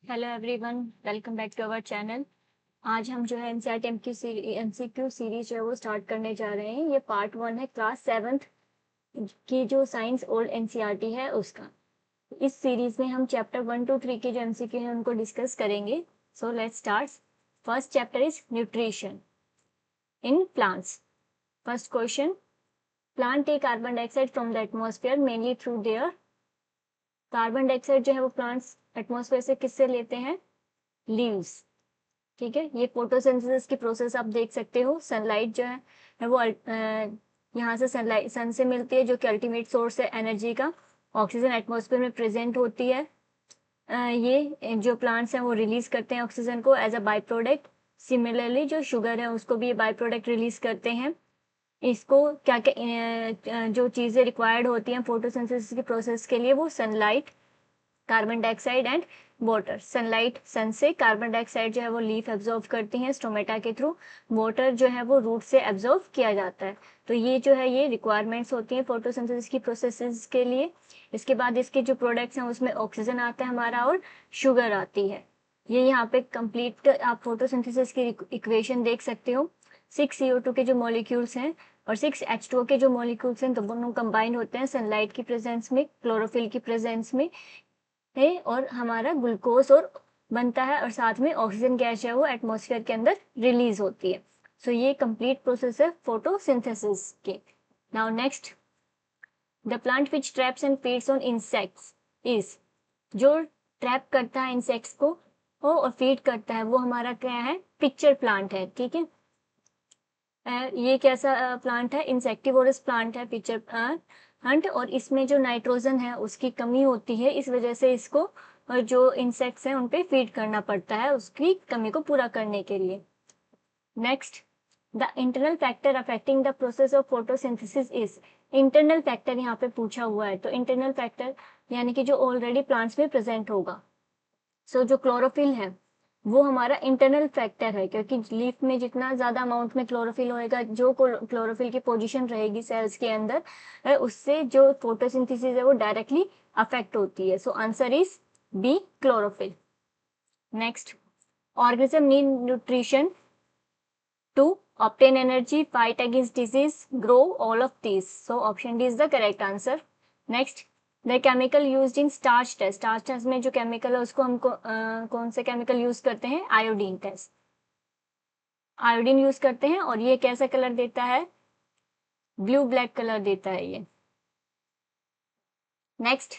Hello everyone, welcome back to our channel. आज हम जो है एनसीईआरटी एमसीक्यू सीरीज जो है वो स्टार्ट करने जा रहे हैं। ये पार्ट 1 है क्लास 7th की जो साइंस ओल्ड एनसीईआरटी है उसका। इस सीरीज में हम चैप्टर 1 to 3 के जो एमसीक्यू हैं उनको डिस्कस करेंगे। So let's start. First chapter is nutrition in plants. First question, plant take carbon dioxide from the atmosphere mainly through their. Carbon dioxide जो है वो प्लांट्स एटमॉस्फेयर से किससे लेते हैं? लीव्स। ठीक है, ये फोटोसिंथेसिस की प्रोसेस आप देख सकते हो। सनलाइट जो है वो यहाँ से सनलाइट सन से मिलती है जो कि अल्टीमेट सोर्स है एनर्जी का। ऑक्सीजन एटमॉस्फेयर में प्रेजेंट होती है। ये जो प्लांट्स हैं वो रिलीज करते हैं ऑक्सीजन को as a by product. Similarly जो शुगर है उसको भी ये बाई प्रोडक्ट रिलीज करते हैं। इसको क्या क्या जो चीज़ें रिक्वायर्ड होती हैं फोटोसिंथेसिस की प्रोसेस के लिए वो sunlight, carbon dioxide and water. Sunlight, sun से कार्बन डाइऑक्साइड जो है वो लीफ एब्जॉर्व करती हैं स्टोमेटा के थ्रू। वाटर जो है वो रूट से एब्जॉर्व किया जाता है। तो ये जो है ये रिक्वायरमेंट्स होती हैं फोटोसिंथेसिस की प्रोसेसेस के लिए। इसके बाद इसके जो प्रोडक्ट्स हैं उसमें ऑक्सीजन आता है हमारा और शुगर आती है। ये यहाँ पे कंप्लीट आप फोटोसिंथेसिस की इक्वेशन देख सकते हो। 6 CO2 के जो मॉलिक्यूल्स हैं और 6 H2O के जो मॉलिक्यूल्स हैं दोनों कंबाइन होते हैं सनलाइट की प्रेजेंस में, क्लोरोफिल की प्रेजेंस में है, और हमारा ग्लूकोज और बनता है और साथ में ऑक्सीजन गैस है वो एटमॉस्फेयर के अंदर रिलीज होती है। सो ये कंप्लीट प्रोसेस है फोटोसिंथेसिस के। Now next, the plant which traps and feeds on insects is. जो ट्रैप करता है इंसेक्ट्स को वो और फीड करता है वो हमारा क्या है? पिक्चर प्लांट है। ठीक है, ये कैसा प्लांट है? इंसेक्टिवोरस प्लांट है पिक्चर प्लांट। और इसमें जो नाइट्रोजन है उसकी कमी होती है, इस वजह से इसको और जो इंसेक्ट्स हैं उन पे फीड करना पड़ता है उसकी कमी को पूरा करने के लिए। Next, the internal factor affecting the process of photosynthesis is. Internal factor यहाँ पे पूछा हुआ है, तो इंटरनल फैक्टर यानी कि जो ऑलरेडी प्लांट्स में प्रेजेंट होगा। सो जो क्लोरोफिल है वो हमारा इंटरनल फैक्टर है, क्योंकि लीफ में जितना ज्यादा अमाउंट में क्लोरोफिल होएगा, जो क्लोरोफिल की पोजीशन रहेगी सेल्स के अंदर, उससे जो फोटोसिंथेसिस है वो डायरेक्टली अफेक्ट होती है। So answer is B, chlorophyll. Next, organism need nutrition to obtain energy, fight against disease, grow, all of these. So option D is the correct answer. Next, the chemical used in starch test. starch test में जो chemical है उसको हम कौन से chemical use करते हैं? Iodine test. Iodine use करते हैं और ये कैसा कलर देता है? ब्लू ब्लैक कलर देता है ये। Next,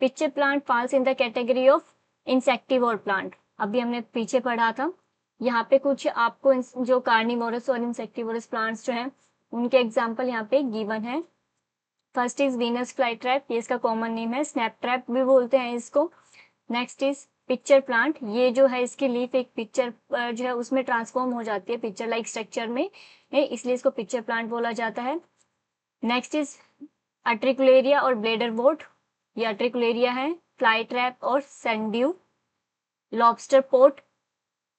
picture plant falls in the category of insectivore plant. अभी हमने पीछे पढ़ा था। यहाँ पे कुछ आपको जो कार्निवोरस और इंसेक्टिवोरस प्लांट्स जो हैं उनके एग्जाम्पल यहाँ पे गिवन है। First is Venus fly trap, ये इसका कॉमन नेम है, स्नैप ट्रैप भी बोलते हैं इसको। नेक्स्ट इज पिक्चर प्लांट, ये जो है इसकी लीफ एक पिक्चर जो है उसमें ट्रांसफॉर्म हो जाती है पिक्चर लाइक स्ट्रक्चर में, इसलिए इसको पिक्चर प्लांट बोला जाता है। नेक्स्ट इज अट्रिकुलेरिया और ब्लेडर बोट, ये अट्रिकुलेरिया है। फ्लाई ट्रैप और सैंड्यू, लॉबस्टर पोट,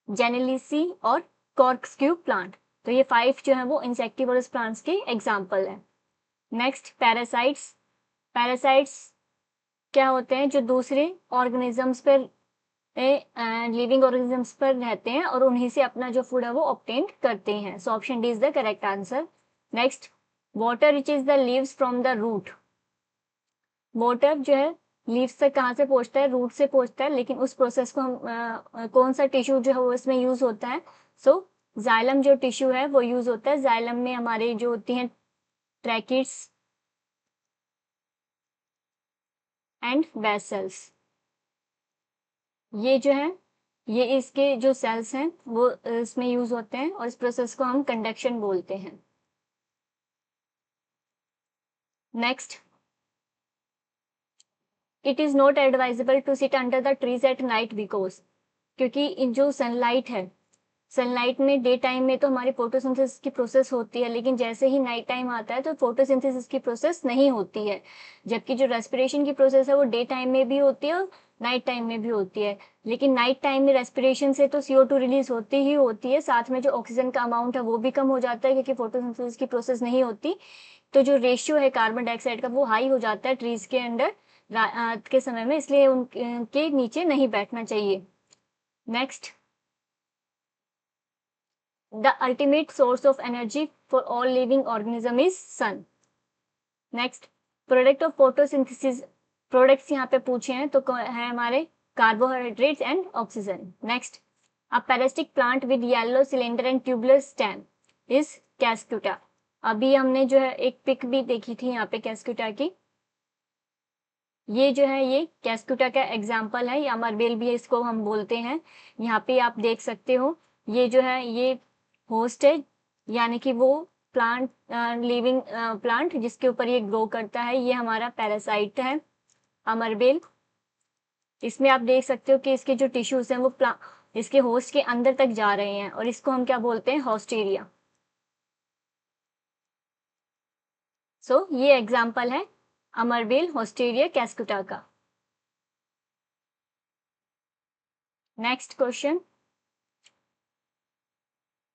जेनेलिसी और कॉर्कस्क्यू प्लांट। तो ये 5 जो है वो इंसेक्टिवोरस प्लांट्स के एग्जाम्पल है। Next, parasites. पैरासाइट्स क्या होते हैं? जो दूसरे ऑर्गेनिजम्स पर लिविंग ऑर्गेनिजम्स पर रहते हैं और उन्हीं से अपना जो फूड है वो ऑब्टेन करते हैं। So option D is the correct answer. Next, water reaches the leaves from the root. Water जो है लीव्स से कहाँ से पहुंचता है? रूट से पहुंचता है, लेकिन उस प्रोसेस को हम कौन सा टिश्यू जो है वो इसमें यूज होता है? सो जाइलम जो टिश्यू है वो यूज होता है। जाइलम में हमारे जो होती हैं ट्रैकिड्स एंड वेसल्स, ये जो है ये इसके जो सेल्स हैं वो इसमें यूज होते हैं और इस प्रोसेस को हम कंडक्शन बोलते हैं। Next, it is not advisable to sit under the trees at night because. क्योंकि जो सनलाइट है, सनलाइट में डे टाइम में तो हमारी फोटोसिंथेसिस की प्रोसेस होती है, लेकिन जैसे ही नाइट टाइम आता है तो फोटोसिंथेसिस की प्रोसेस नहीं होती है। जबकि जो रेस्पिरेशन की प्रोसेस है वो डे टाइम में भी होती है और नाइट टाइम में भी होती है। लेकिन नाइट टाइम में रेस्पिरेशन से तो CO2 रिलीज होती ही होती है, साथ में जो ऑक्सीजन का अमाउंट है वो भी कम हो जाता है क्योंकि फोटोसिंथेसिस की प्रोसेस नहीं होती। तो जो रेशियो है कार्बन डाइऑक्साइड का वो हाई हो जाता है ट्रीज के अंदर, रात के समय में, इसलिए उनके नीचे नहीं बैठना चाहिए। Next, the ultimate source of energy for all living organism is sun. Next, product of photosynthesis, products यहाँ पे पूछे हैं तो है हमारे carbohydrates and oxygen. Next, a parasitic plant with yellow cylinder and tubular stem is Cuscuta. अभी हमने जो है एक पिक भी देखी थी यहाँ पे कैस्क्यूटा की, ये जो है ये कैस्क्यूटा का एग्जाम्पल है, या अमरबेल भी इसको हम बोलते हैं। यहाँ पे आप देख सकते हो ये जो है ये होस्ट है, यानी कि वो प्लांट, लिविंग प्लांट जिसके ऊपर ये ग्रो करता है, ये हमारा पैरासाइट है अमरबेल। इसमें आप देख सकते हो कि इसके जो टिश्यूज हैं वो इसके होस्ट के अंदर तक जा रहे हैं, और इसको हम क्या बोलते हैं, होस्टेरिया। सो ये एग्जाम्पल है अमरबेल होस्टेरिया कैस्क्यूटा का। Next question,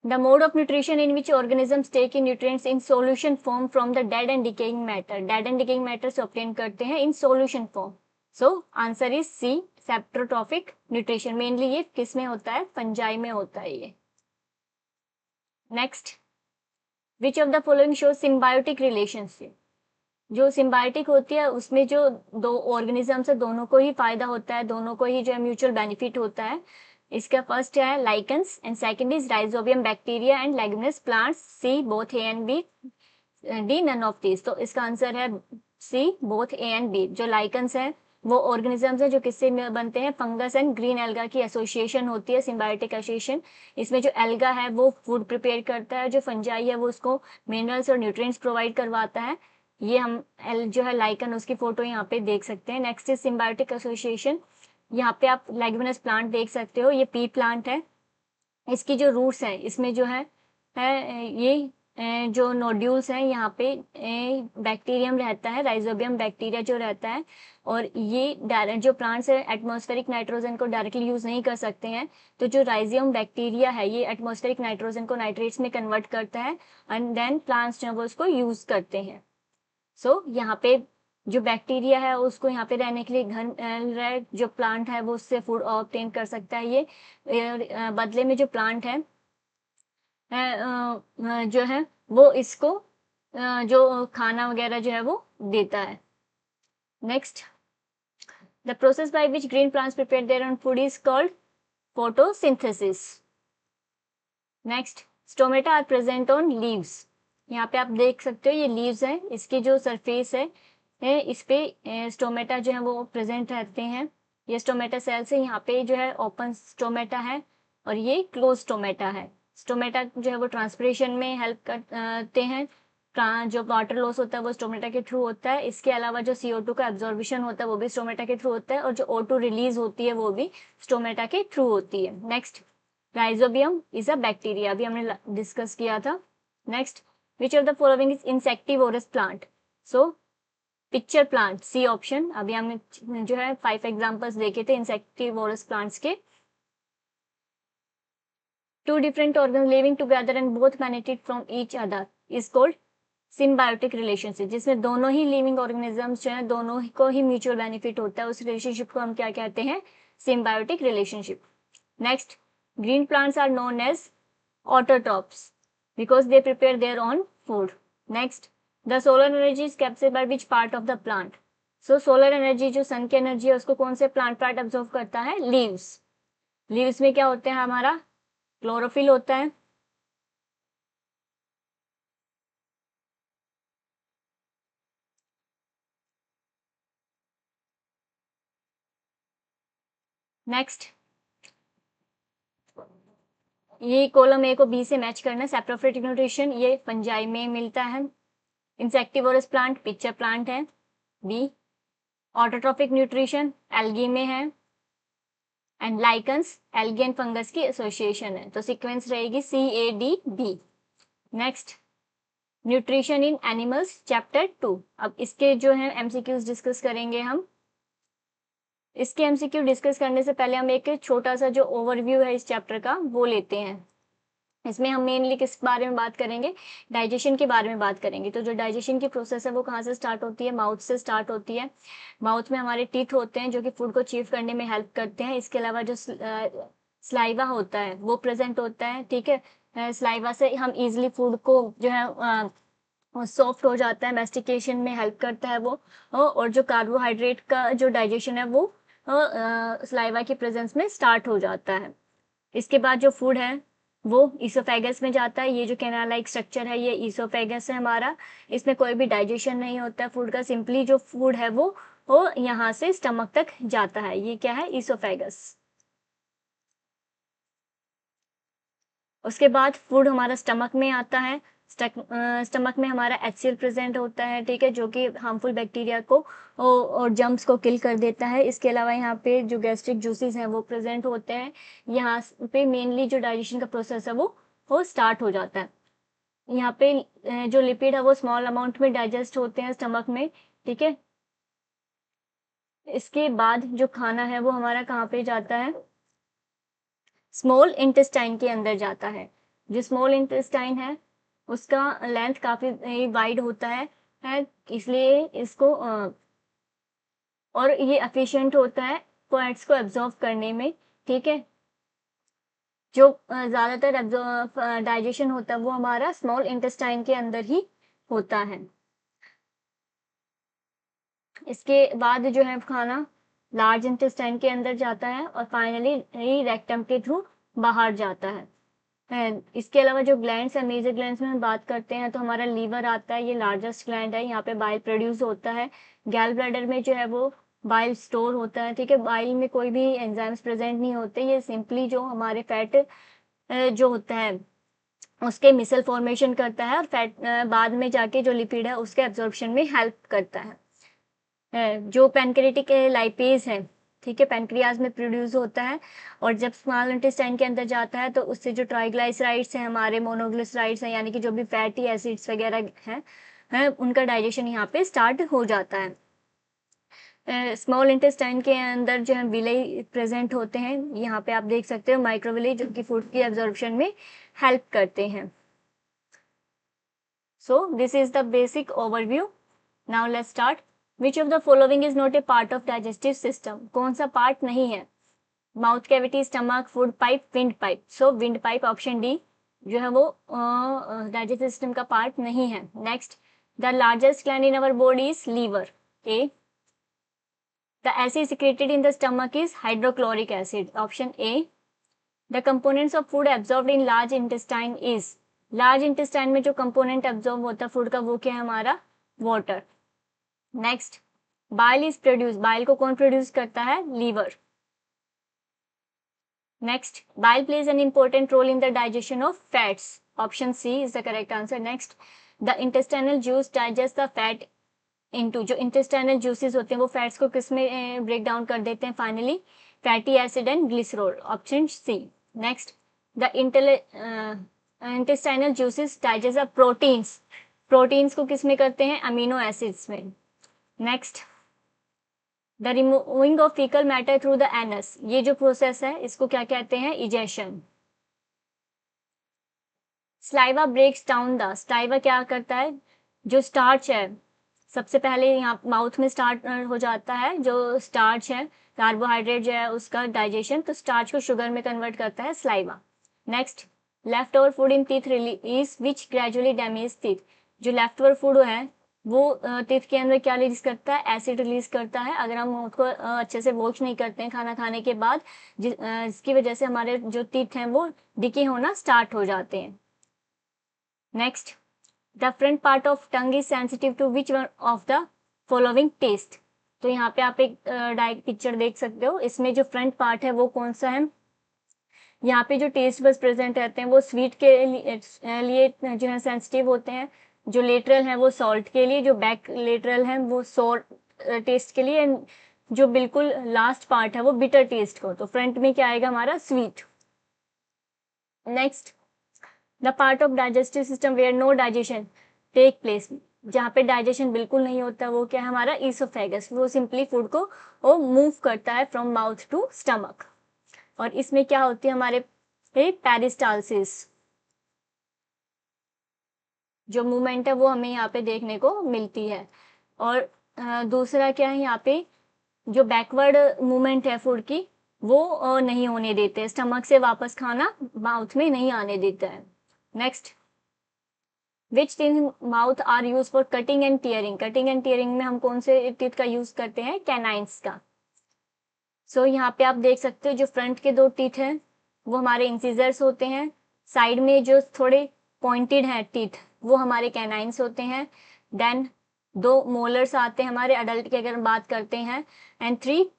the mode of nutrition in which organisms take in nutrients in solution form from the dead and decaying matter, dead and decaying matter से obtain करते हैं in solution form। so answer is C, saprotrophic nutrition। mainly ये किस में होता है, fungi में होता है ये। next, which of the following shows symbiotic relationship, जो सिम्बायोटिक होती है उसमें जो दो ऑर्गेनिजम्स है दोनों को ही फायदा होता है, दोनों को ही जो है म्यूचुअल बेनिफिट होता है। इसका फर्स्ट है lichens and second is rhizobium bacteria and leguminous plants. C both A and B, D none of this. तो इसका आंसर है C both A and B. जो लाइकन्स है वो ऑर्गेनिजम्स है जो किससे बनते हैं, फंगस एंड ग्रीन एल्गा की एसोसिएशन होती है, सिम्बायोटिक एसोसिएशन। इसमें जो एल्गा है वो फूड प्रिपेयर करता है, जो फंजाई है वो उसको मिनरल्स और न्यूट्रिएंट्स प्रोवाइड करवाता है। ये हम जो है लाइकन उसकी फोटो यहाँ पे देख सकते हैं। नेक्स्ट इज सिम्बायोटिक एसोसिएशन, यहाँ पे आप लेगुमिनस प्लांट देख सकते हो, ये पी प्लांट है। इसकी जो रूट्स हैं इसमें जो है ये जो नोड्यूल्स हैं यहाँ पे बैक्टीरियम रहता है, राइजोबियम बैक्टीरिया जो रहता है। और ये डायरेक्ट जो प्लांट्स है एटमॉस्फेरिक नाइट्रोजन को डायरेक्टली यूज नहीं कर सकते हैं, तो जो राइजियम बैक्टीरिया है ये एटमॉस्फेरिक नाइट्रोजन को नाइट्रेट्स में कन्वर्ट करता है एंड देन प्लांट्स जो है वो उसको यूज करते हैं। सो यहाँ पे जो बैक्टीरिया है उसको यहाँ पे रहने के लिए घर जो प्लांट है वो उससे फूड ऑब्टेन कर सकता है। ये बदले में जो प्लांट है जो है वो इसको जो खाना वगैरह जो है वो देता है। Next, the process by which green plants prepare their own food is called photosynthesis. Next, stomata are present on leaves. यहाँ पे आप देख सकते हो ये लीव्स है, इसकी जो सरफेस है इस पे स्टोमेटा जो है वो प्रेजेंट रहते हैं। ये स्टोमेटा सेल्स है, यहाँ पे जो है ओपन स्टोमेटा है और ये क्लोज स्टोमेटा है। स्टोमेटा जो है वो ट्रांसपिरेशन में हेल्प करते हैं, जो वाटर लॉस होता है वो स्टोमेटा के थ्रू होता है। इसके अलावा जो CO2 का एब्जॉर्बिशन होता है वो भी स्टोमेटा के थ्रू होता है, और जो O2 रिलीज होती है वो भी स्टोमेटा के थ्रू होती है। Next, rhizobium is a bacteria, अभी हमने डिस्कस किया था। Next, which of the following is insectivorous plant. So pitcher plant, C option. अभी हमने जो है 5 एग्जांपल्स देखे थे इंसेक्टिवोरस प्लांट्स के। Two different organ living together and both benefit from each other is called symbiotic relationship, जिसमें दोनों ही living organisms जो है दोनों को ही म्यूचुअल बेनिफिट होता है, उस रिलेशनशिप को हम क्या कहते हैं, symbiotic relationship. Next, green plants are known as autotrophs because they prepare their own food. Next, the solar energy is captured by which part of the plant? So solar energy जो सन की energy है उसको कौन से plant part absorb करता है, leaves. Leaves में क्या होते हैं, हमारा क्लोरोफिल होता है। नेक्स्ट, ये कॉलम ए को बी से मैच करना, सैप्रोफिटिक न्यूट्रिशन ये फंजाई में मिलता है। इंसेक्टिवोरस प्लांट पिक्चर प्लांट है, बी। ऑटोट्रॉफिक न्यूट्रिशन एल्गी में है, and lichens algae and fungus की एसोसिएशन है, तो सीक्वेंस रहेगी CADB। Next, nutrition in animals chapter 2। अब इसके जो है MCQs डिस्कस करेंगे हम। इसके MCQ डिस्कस करने से पहले हम एक छोटा सा जो ओवरव्यू है इस चैप्टर का वो लेते हैं। इसमें हम मेनली किस बारे में बात करेंगे, डाइजेशन के बारे में बात करेंगे। तो जो डाइजेशन की प्रोसेस है वो कहाँ से स्टार्ट होती है, माउथ से स्टार्ट होती है। माउथ में हमारे टीथ होते हैं जो कि फूड को चीव करने में हेल्प करते हैं। इसके अलावा जो स्लाइवा होता है वो प्रेजेंट होता है, ठीक है। स्लाइवा से हम इजिली फूड को जो है सॉफ्ट हो जाता है, मेस्टिकेशन में हेल्प करता है वो। और जो कार्बोहाइड्रेट का जो डाइजेशन है वो स्लाइवा की प्रेजेंस में स्टार्ट हो जाता है। इसके बाद जो फूड है वो ईसोफेगस में जाता है। ये जो कैनाल लाइक स्ट्रक्चर है ये ईसोफेगस है हमारा। इसमें कोई भी डाइजेशन नहीं होता है फूड का, सिंपली जो फूड है वो यहाँ से स्टमक तक जाता है। ये क्या है, ईसोफेगस। उसके बाद फूड हमारा स्टमक में आता है। स्टमक में हमारा एचसीएल प्रेजेंट होता है, ठीक है, जो कि हार्मफुल बैक्टीरिया को और जम्स को किल कर देता है। इसके अलावा यहाँ पे जो गैस्ट्रिक जूसेस हैं वो प्रेजेंट होते हैं। यहाँ पे मेनली जो डाइजेशन का प्रोसेस है वो स्टार्ट हो जाता है। यहाँ पे जो लिपिड है वो स्मॉल अमाउंट में डाइजेस्ट होते हैं स्टमक में, ठीक है। इसके बाद जो खाना है वो हमारा कहाँ पे जाता है, स्मॉल इंटेस्टाइन के अंदर जाता है। जो स्मॉल इंटेस्टाइन है उसका लेंथ काफी वाइड होता है, इसलिए इसको और ये एफिशिएंट होता है फैट्स को एब्जॉर्ब करने में, ठीक है। जो ज्यादातर डाइजेशन होता है वो हमारा स्मॉल इंटेस्टाइन के अंदर ही होता है। इसके बाद जो है खाना लार्ज इंटेस्टाइन के अंदर जाता है और फाइनली रेक्टम के थ्रू बाहर जाता है। इसके अलावा जो ग्लैंड्स है, मेजर ग्लैंड्स में हम बात करते हैं तो हमारा लीवर आता है, ये लार्जेस्ट ग्लैंड है, यहाँ पे बाइल प्रोड्यूस होता है। गैल ब्लैडर में जो है वो बाइल स्टोर होता है, ठीक है। बाइल में कोई भी एंजाइम्स प्रेजेंट नहीं होते, ये सिंपली जो हमारे फैट जो होता है उसके मिसल फॉर्मेशन करता है और फैट बाद में जाके जो लिपिड है उसके एब्जॉर्प्शन में हेल्प करता है। जो पैनक्रियाटिक लाइपेज है, ठीक है, पैनक्रियाज में प्रोड्यूस होता है और जब स्मॉल इंटेस्टाइन के अंदर जाता है तो उससे जो ट्राइग्लाइसराइड्स हैं हमारे, मोनोग्लिसराइड्स हैं, यानी कि जो भी फैटी एसिड्स वगैरह हैं उनका डाइजेशन यहाँ पे स्टार्ट हो जाता है। स्मॉल इंटेस्टाइन के अंदर जो है विलेई प्रेजेंट होते हैं, यहाँ पे आप देख सकते हो माइक्रोविलेई, जो कि फूड की एब्जॉर्प्शन में हेल्प करते हैं। So this is the basic overview. Now let's start. Which of the following is not a part of digestive system, कौन सा पार्ट नहीं है, mouth cavity, stomach, food pipe, wind pipe. So wind pipe option D जो है वो digestive system का part नहीं है। Next, the largest gland in our body is liver, A. The acid secreted in the stomach is hydrochloric acid, option A. The components of food absorbed in large intestine is, large intestine में जो component absorb होता है food का वो क्या है हमारा, water. Next, bile is produce, bile को कौन प्रोड्यूस करता है, liver. Next, bile plays an important role in the digestion of fats, option C is the correct answer. Next, the intestinal juice digest the fat into, जो intestinal juices होते हैं वो fats को किस में ब्रेक डाउन कर देते हैं, finally fatty acid and glycerol, option C. Next, the intestinal juices digest the proteins, proteins को किस में करते हैं, अमीनो एसिड्स में। Next, the removing of faecal matter through the anus, ये जो प्रोसेस है इसको क्या कहते हैं, egestion. Saliva breaks down the, saliva क्या करता है, जो स्टार्च है सबसे पहले यहाँ माउथ में स्टार्ट हो जाता है, जो स्टार्च है कार्बोहाइड्रेट जो है उसका डाइजेशन, तो स्टार्च को शुगर में कन्वर्ट करता है saliva. Next, left over food in teeth release which gradually damage teeth, जो लेफ्ट ओवर फूड है वो टीथ के अंदर क्या रिलीज करता है, एसिड रिलीज करता है। अगर हम माउथ को अच्छे से वॉश नहीं करते हैं खाना खाने के बाद, जिसकी वजह से हमारे जो टीथ हैं वो डिके होना स्टार्ट हो जाते हैं। Next, the front part of tongue is sensitive to which one of the following taste, तो यहाँ पे आप एक डायरेक्ट पिक्चर देख सकते हो, इसमें जो फ्रंट पार्ट है वो कौन सा है, यहाँ पे जो टेस्ट बस प्रेजेंट रहते हैं वो स्वीट के लिए जो है सेंसिटिव होते हैं, जो लेटरल है वो सॉल्ट के लिए, जो बैक लेटरल है वो सोर टेस्ट के लिए, एंड जो बिल्कुल लास्ट पार्ट है वो बिटर टेस्ट को, तो फ्रंट में क्या आएगा हमारा, sweet. Next, the part of digestive system where no digestion take place, जहाँ पे डाइजेशन बिल्कुल नहीं होता वो क्या है हमारा, ईसोफेगस, वो सिंपली फूड को वो मूव करता है फ्रॉम माउथ टू स्टमक। और इसमें क्या होती है हमारे पेरिस्टालसिस, जो मूवमेंट है वो हमें यहाँ पे देखने को मिलती है। और दूसरा क्या है, यहाँ पे जो बैकवर्ड मूवमेंट है फूड की वो नहीं होने देते, स्टमक से वापस खाना माउथ में नहीं आने देता है। Next, which teeth mouth are use for cutting and tearing. Cutting and tearing में हम कौन से टीथ का यूज करते हैं, कैनाइंस का। सो यहाँ पे आप देख सकते हो जो फ्रंट के दो टीथ हैं वो हमारे इंसिजर्स होते हैं, साइड में जो थोड़े पॉइंटेड हैं टीथ वो हमारे कैनाइंस होते हैं। देन दो मोलर्स आते हैं हमारे अडल्ट की अगर हम बात करते हैं, एंड थ्री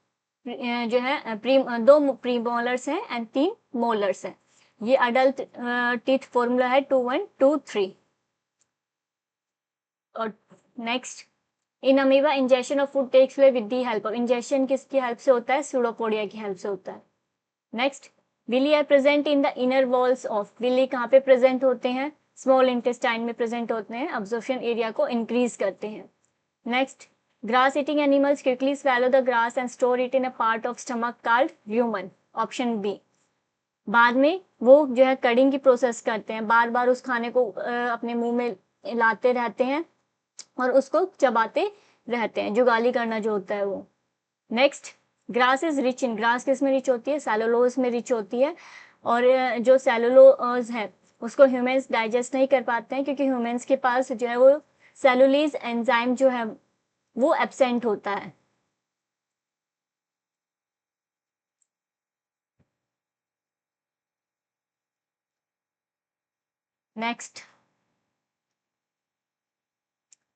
जो है दो प्री मोलर्स हैं एंड 3 मोलर्स हैं। ये अडल्ट टीथ फॉर्मूला है 2 1 2 3। और next, in amoeba injection of food takes place with the help of. Injection किसकी हेल्प से होता है, सूडोपोडिया की हेल्प से होता है। Next, villi are present in the inner walls of. Villi कहाँ पे प्रेजेंट होते हैं, स्मॉल इंटेस्टाइन में प्रेजेंट होते हैं, अब्जॉर्प्शन एरिया को इंक्रीज करते हैं। Next, grass eating animals quickly swallow the grass and store it in a part of stomach called human. Option B. बाद में वो जो है कडिंग की प्रोसेस करते हैं, बार बार उस खाने को अपने मुंह में लाते रहते हैं और उसको चबाते रहते हैं, जुगाली करना जो होता है वो। Next, grass is rich in. Grass किस में रिच होती है, सेलुलोज में रिच होती है। और जो सेलुलोज है उसको ह्यूमंस डाइजेस्ट नहीं कर पाते हैं क्योंकि ह्यूमंस के पास जो है वो सेलुलीज एंजाइम जो है वो एब्सेंट होता है। Next,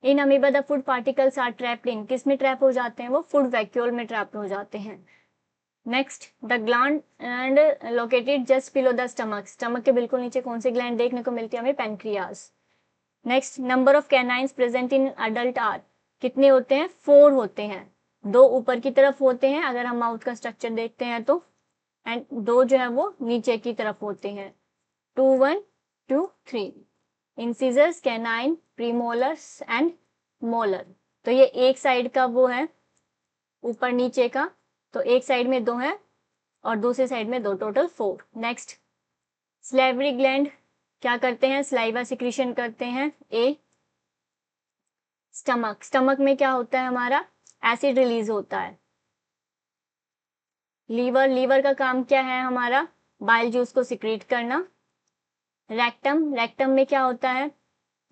in amoeba the food particles are trapped in. किस में ट्रैप हो जाते हैं, वो फूड वैक्यूल में ट्रैप हो जाते हैं। Next, the gland and located just below the stomach. Stomach के बिल्कुल नीचे कौन सी ग्लैंड देखने को मिलती है हमें, pancreas. Next, number of canines present in adult are. कितने होते हैं, 4 होते हैं। 2 ऊपर की तरफ होते हैं अगर हम माउथ का स्ट्रक्चर देखते हैं तो, एंड 2 जो है वो नीचे की तरफ होते हैं, 2 1 2 3। Incisors, canine, premolars and molar. तो ये एक साइड का वो है ऊपर नीचे का, तो एक साइड में 2 है और दूसरी साइड में 2, टोटल 4। नेक्स्ट, स्लेवरी ग्लैंड क्या करते हैं, स्लाइवा सिक्रीशन करते हैं। ए, स्टमक, स्टमक में क्या होता है हमारा, एसिड रिलीज होता है। लीवर, लीवर का काम क्या है हमारा, बाइल जूस को सिक्रीट करना। रेक्टम, रेक्टम में क्या होता है,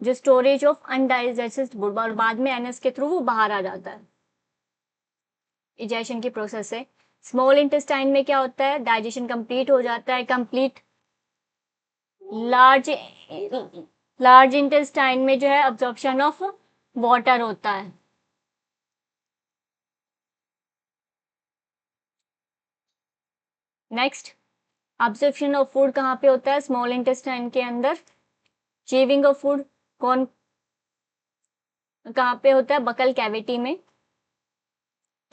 जो स्टोरेज ऑफ अनडाइजेस्टेड फूड, और बाद में एनएस के थ्रू वो बाहर आ जाता है इजेशन की प्रोसेस से। स्मॉल इंटेस्टाइन में क्या होता है, डाइजेशन कंप्लीट हो जाता है, कंप्लीट। लार्ज लार्ज इंटेस्टाइन में जो है अब्जॉर्प्शन ऑफ वाटर होता है। नेक्स्ट, अब्जॉर्प्शन ऑफ फूड कहाँ पे होता है, स्मॉल इंटेस्टाइन के अंदर। चीविंग ऑफ फूड कौन कहाँ पे होता है, बकल कैविटी में।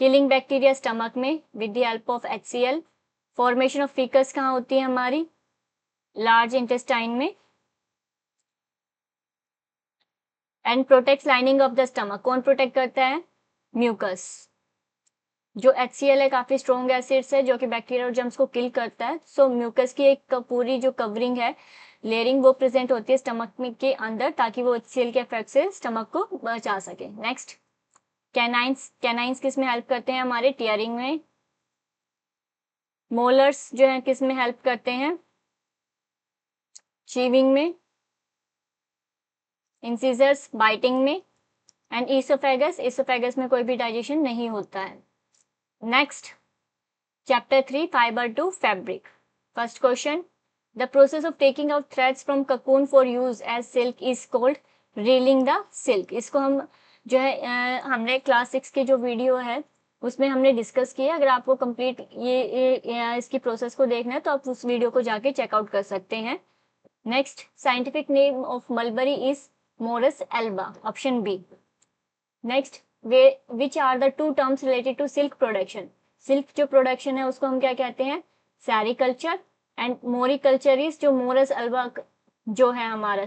किलिंग बैक्टीरिया स्टमक में with the help of HCl। Formation of faeces कहाँ होती है हमारी, लार्ज इंटेस्टाइन में। And protect lining of the stomach, कौन प्रोटेक्ट करता है, म्यूकस। जो HCl है काफी स्ट्रॉन्ग एसिड्स है जो कि बैक्टीरिया और जर्म्स को किल करता है। सो म्यूकस की एक पूरी जो कवरिंग है, लेयरिंग, वो प्रेजेंट होती है स्टमक में के अंदर ताकि वो HCl के इफेक्ट से स्टमक को बचा सके। नेक्स्ट, कैनाइंस, कैनाइंस किस में हेल्प करते हैं हमारे, टीयरिंग में। मोलर्स जो है किस में हेल्प करते हैं, चीविंग में। इंसिजर्स बाइटिंग में। एंड ईसोफेगस, ईसोफेगस में कोई भी डाइजेशन नहीं होता है। Next, chapter 3, fibre to fabric. First question, the process of taking out threads from cocoon for use as silk is called reeling the silk. इसको हम जो है हमने क्लास 6 की जो वीडियो है उसमें हमने डिस्कस किया। अगर आपको कंप्लीट इसकी प्रोसेस को देखना है तो आप उस वीडियो को जाके चेकआउट कर सकते हैं। Next, scientific name of mulberry is Morus alba, option B. Next, which are the 2 terms related to silk production. Silk जो प्रोडक्शन है उसको हम क्या कहते हैं, सेरिकल्चर। एंड मोरिकल्चर इज जो मोरस एल्बा जो है हमारा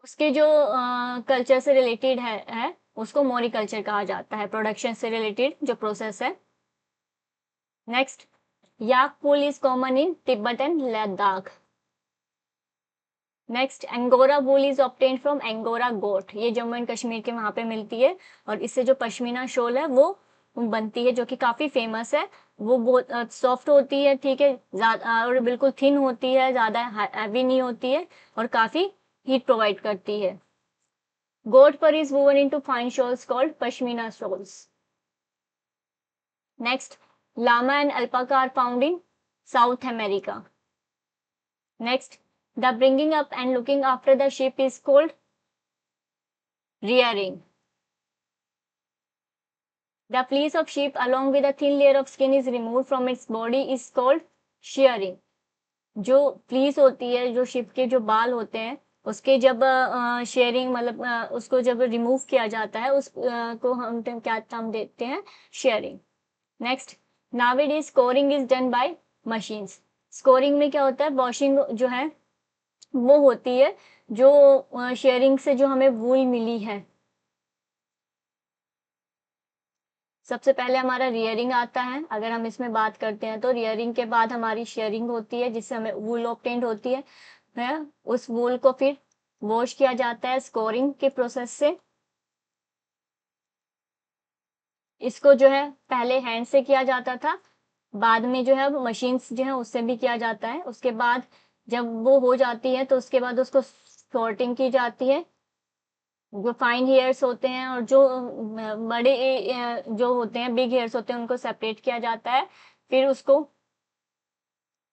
उसके जो कल्चर से रिलेटेड है उसको मोरिकल्चर कहा जाता है, प्रोडक्शन से रिलेटेड जो प्रोसेस है। Next, yak wool is common in Tibet and Ladakh. Next, angora wool is obtained from angora goat, ये जम्मू एंड कश्मीर के वहां पे मिलती है और इससे जो पश्मीना शॉल है वो बनती है, जो कि काफी फेमस है। वो बहुत सॉफ्ट होती है, ठीक है, ज्यादा और बिल्कुल थिन होती है, ज्यादा हैवी नहीं होती है और काफी हीट प्रोवाइड करती है। Goat fur is woven into fine shawls called pashmina shawls. Next, llama and alpaca are found in South America. Next, the bringing up and looking after the sheep is called rearing. The fleece of sheep along with a thin layer of skin is removed from its body is called shearing. जो fleece होती है, जो ship के जो बाल होते हैं, उसके जब शेयरिंग मतलब उसको जब रिमूव किया जाता है को हम क्या नाम देते हैं, sharing. Next, nowadays scoring is done by machines. Scoring में क्या होता है, वॉशिंग जो है वो होती है, जो शेयरिंग से जो हमें वूल मिली है। सबसे पहले हमारा रियरिंग आता है। अगर हम इसमें बात करते हैं तो रियरिंग के बाद हमारी शेयरिंग होती है, जिससे हमें वूल ऑब्टेन्ड होती है। उस वूल को फिर वॉश किया जाता है स्कोरिंग के प्रोसेस से। इसको जो है पहले हैंड से किया जाता था, बाद में जो है मशीन्स जो है उससे भी किया जाता है। उसके बाद जब वो हो जाती है तो उसके बाद उसको सॉर्टिंग की जाती है। जो फाइन हेयर्स होते हैं और जो बड़े जो होते हैं, बिग हेयर्स होते हैं, उनको सेपरेट किया जाता है। फिर उसको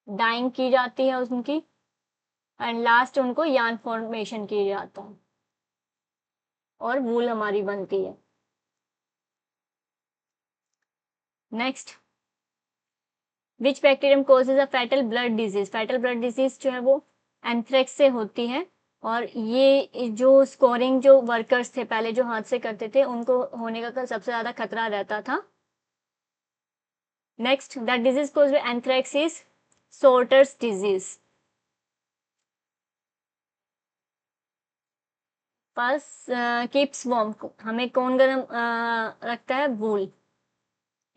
डाइंग की जाती है उनकी, एंड लास्ट उनको यार्न फॉर्मेशन किया जाता है और वूल हमारी बनती है। Next, which bacterium causes a fatal blood disease. Fatal blood disease जो है वो एंथ्रेक्स से होती है। और ये जो स्कोरिंग जो वर्कर्स थे पहले जो हाथ से करते थे, उनको होने का सबसे ज्यादा खतरा रहता था। Next, the disease caused by anthrax is sorters disease. बस कीप्स वार्म, हमें कौन गर्म रखता है, wool.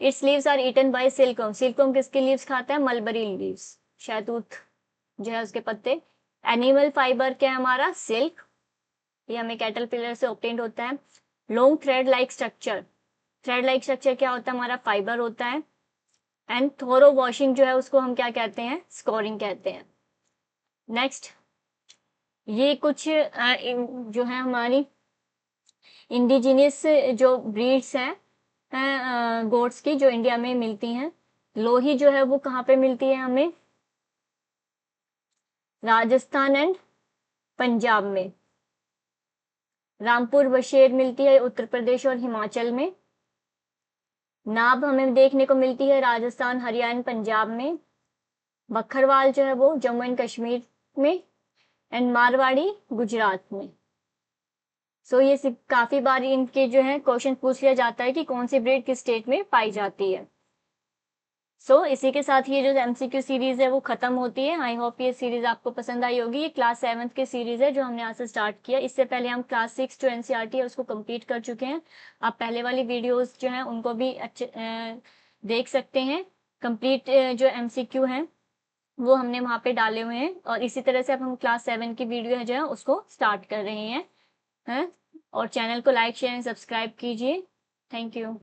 Its leaves are eaten by silkworm. Silkworm किसके लीव्स खाता है, मलबरी लीव्स, शहतूत जो है उसके पत्ते। एनिमल फाइबर क्या है हमारा, सिल्क, ये हमें कैटरपिलर से ऑब्टेन्ड होता है। Long thread like structure, thread like structure क्या होता है, हमारा फाइबर होता है। एंड थोरो वॉशिंग जो है उसको हम क्या कहते हैं, स्कोरिंग कहते हैं। नेक्स्ट, ये कुछ जो है हमारी इंडिजिनियस जो ब्रीड्स हैं गोट्स की, जो इंडिया में मिलती हैं। लोही जो है वो कहाँ पे मिलती है हमें, राजस्थान एंड पंजाब में। रामपुर बशेर मिलती है उत्तर प्रदेश और हिमाचल में। नाब हमें देखने को मिलती है राजस्थान, हरियाणा, पंजाब में। बखरवाल जो है वो जम्मू एंड कश्मीर में। एंड मारवाड़ी गुजरात में। सो ये काफी बार इनके जो है क्वेश्चन पूछ लिया जाता है कि कौन सी ब्रीड किस स्टेट में पाई जाती है। इसी के साथ ये जो एमसीक्यू सीरीज है वो खत्म होती है। आई होप ये सीरीज आपको पसंद आई होगी। ये क्लास 7th की सीरीज है जो हमने आज से स्टार्ट किया। इससे पहले हम क्लास 6 जो एनसीईआरटी है उसको कंप्लीट कर चुके हैं। आप पहले वाली वीडियोस जो है उनको भी अच्छे देख सकते हैं। कंप्लीट जो एमसीक्यू है वो हमने वहाँ पे डाले हुए हैं। और इसी तरह से अब हम क्लास 7 की वीडियो है जो है उसको स्टार्ट कर रहे हैं। और चैनल को लाइक शेयर एंड सब्सक्राइब कीजिए। Thank you.